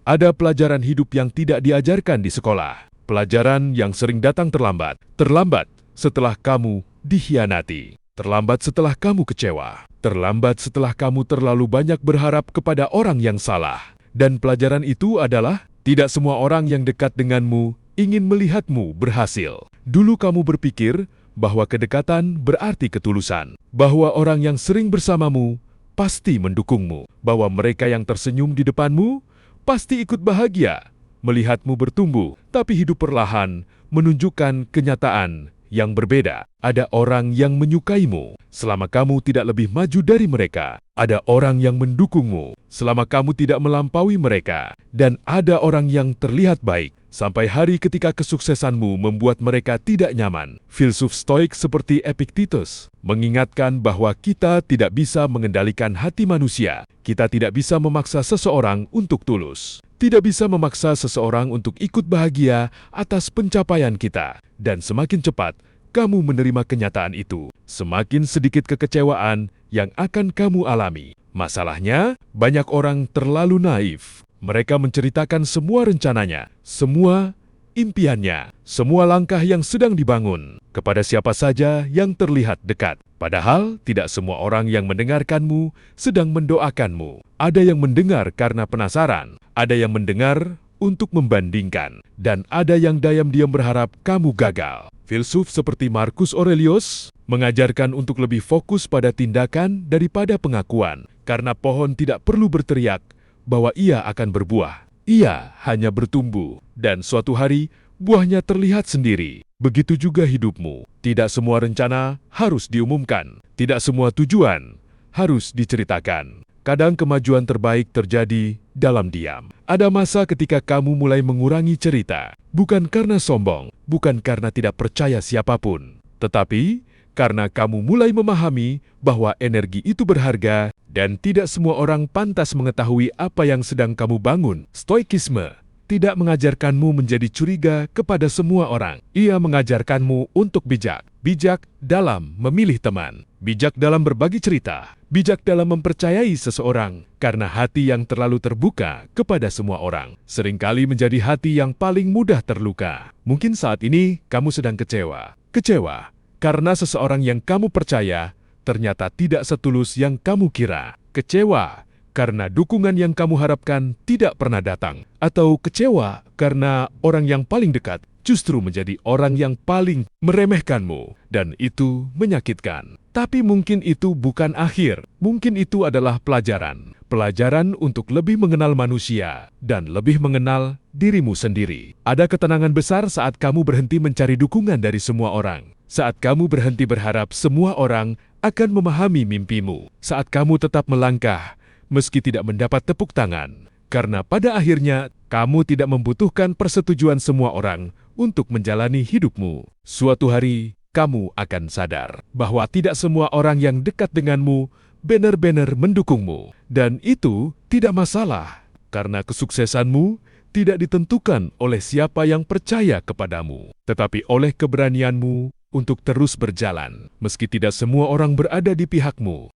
Ada pelajaran hidup yang tidak diajarkan di sekolah. Pelajaran yang sering datang terlambat. Terlambat setelah kamu dikhianati. Terlambat setelah kamu kecewa. Terlambat setelah kamu terlalu banyak berharap kepada orang yang salah. Dan pelajaran itu adalah tidak semua orang yang dekat denganmu ingin melihatmu berhasil. Dulu kamu berpikir bahwa kedekatan berarti ketulusan. Bahwa orang yang sering bersamamu pasti mendukungmu. Bahwa mereka yang tersenyum di depanmu pasti ikut bahagia melihatmu bertumbuh. Tapi hidup perlahan menunjukkan kenyataan yang berbeda. Ada orang yang menyukaimu selama kamu tidak lebih maju dari mereka. Ada orang yang mendukungmu selama kamu tidak melampaui mereka. Dan ada orang yang terlihat baik sampai hari ketika kesuksesanmu membuat mereka tidak nyaman. Filsuf Stoik seperti Epictetus mengingatkan bahwa kita tidak bisa mengendalikan hati manusia. Kita tidak bisa memaksa seseorang untuk tulus. Tidak bisa memaksa seseorang untuk ikut bahagia atas pencapaian kita. Dan semakin cepat kamu menerima kenyataan itu, semakin sedikit kekecewaan yang akan kamu alami. Masalahnya, banyak orang terlalu naif. Mereka menceritakan semua rencananya, semua impiannya, semua langkah yang sedang dibangun kepada siapa saja yang terlihat dekat. Padahal tidak semua orang yang mendengarkanmu sedang mendoakanmu. Ada yang mendengar karena penasaran, ada yang mendengar untuk membandingkan, dan ada yang diam-diam berharap kamu gagal. Filsuf seperti Marcus Aurelius mengajarkan untuk lebih fokus pada tindakan daripada pengakuan, karena pohon tidak perlu berteriak bahwa ia akan berbuah. Ia hanya bertumbuh, dan suatu hari buahnya terlihat sendiri. Begitu juga hidupmu. Tidak semua rencana harus diumumkan. Tidak semua tujuan harus diceritakan. Kadang kemajuan terbaik terjadi dalam diam. Ada masa ketika kamu mulai mengurangi cerita. Bukan karena sombong, bukan karena tidak percaya siapapun. Tetapi karena kamu mulai memahami bahwa energi itu berharga dan tidak semua orang pantas mengetahui apa yang sedang kamu bangun. Stoikisme tidak mengajarkanmu menjadi curiga kepada semua orang. Ia mengajarkanmu untuk bijak. Bijak dalam memilih teman. Bijak dalam berbagi cerita. Bijak dalam mempercayai seseorang. Karena hati yang terlalu terbuka kepada semua orang seringkali menjadi hati yang paling mudah terluka. Mungkin saat ini kamu sedang kecewa. Kecewa karena seseorang yang kamu percaya ternyata tidak setulus yang kamu kira. Kecewa karena dukungan yang kamu harapkan tidak pernah datang. Atau kecewa karena orang yang paling dekat justru menjadi orang yang paling meremehkanmu. Dan itu menyakitkan. Tapi mungkin itu bukan akhir. Mungkin itu adalah pelajaran. Pelajaran untuk lebih mengenal manusia dan lebih mengenal dirimu sendiri. Ada ketenangan besar saat kamu berhenti mencari dukungan dari semua orang. Saat kamu berhenti berharap semua orang akan memahami mimpimu. Saat kamu tetap melangkah meski tidak mendapat tepuk tangan, karena pada akhirnya kamu tidak membutuhkan persetujuan semua orang untuk menjalani hidupmu. Suatu hari, kamu akan sadar bahwa tidak semua orang yang dekat denganmu benar-benar mendukungmu. Dan itu tidak masalah, karena kesuksesanmu tidak ditentukan oleh siapa yang percaya kepadamu, tetapi oleh keberanianmu untuk terus berjalan, meski tidak semua orang berada di pihakmu.